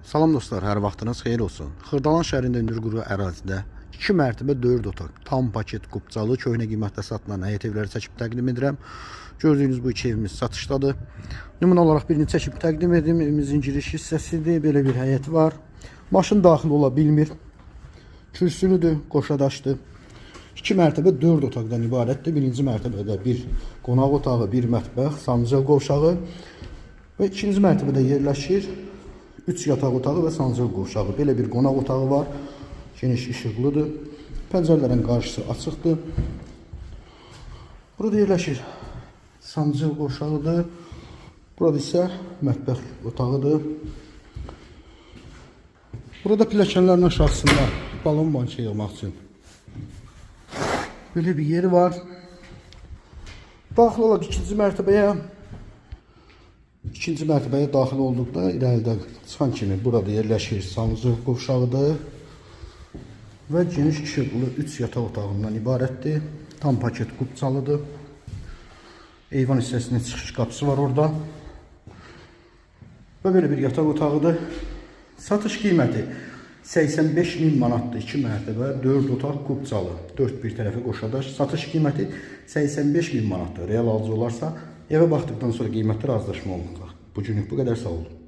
Salam dostlar, hər vaxtınız xeyir olsun. Xırdalan şəhərində hündürquru ərazidə 2 mərtəbə 4 otaq, tam paket qubcalı, köhnə qiymətdə satılan həyət evləri çəkib təqdim edirəm. Gördüyünüz bu iki evimiz satışdadır. Nümunə olaraq birini çəkib təqdim edim. Evimizin giriş hissəsidir. Belə bir həyət var. Maşın daxil ola bilmir. Kürsülüdür, qoşadaşdır. 2 mərtəbə 4 otaqdan ibarətdir. Birinci mərtəbədə bir qonaq otağı, bir mətbəx, sancaq qovşağı və ikinci mərtəbədə yerləşir 3 yataq otağı və sancaq qovşağı. Belə bir qonaq otağı var. Geniş işıqlıdır. Pəncərələrin qarşısı açıqdır. Burada yerləşir sancaq qovşağıdır. Burada isə mətbəx otağıdır. Burada pilləkənlərin aşağısında balon banka yığmaq üçün belə bir yeri var. Daxil olaq ikinci mərtəbəyə. İkinci mərtəbəyə daxil olduqda irəlidə çıxan kimi burada yerləşir sancaq qovşağıdır və geniş işıqlı 3 yataq otağından ibarətdir. Tam paket qubcalıdır. Eyvan hissəsinin çıxış qapısı var orada. Və belə bir yataq otağıdır. Satış qiyməti 85.000 manatdır. 2 mərtəbə 4 otaq qubcalı. 4 bir tərəfə qoşadaş. Satış qiyməti 85.000 manatdır. Real alıcı olarsa evə baxdıqdan sonra qiymətlər razılaşma olunacaq. Bugünlük bu qədər, sağ olun.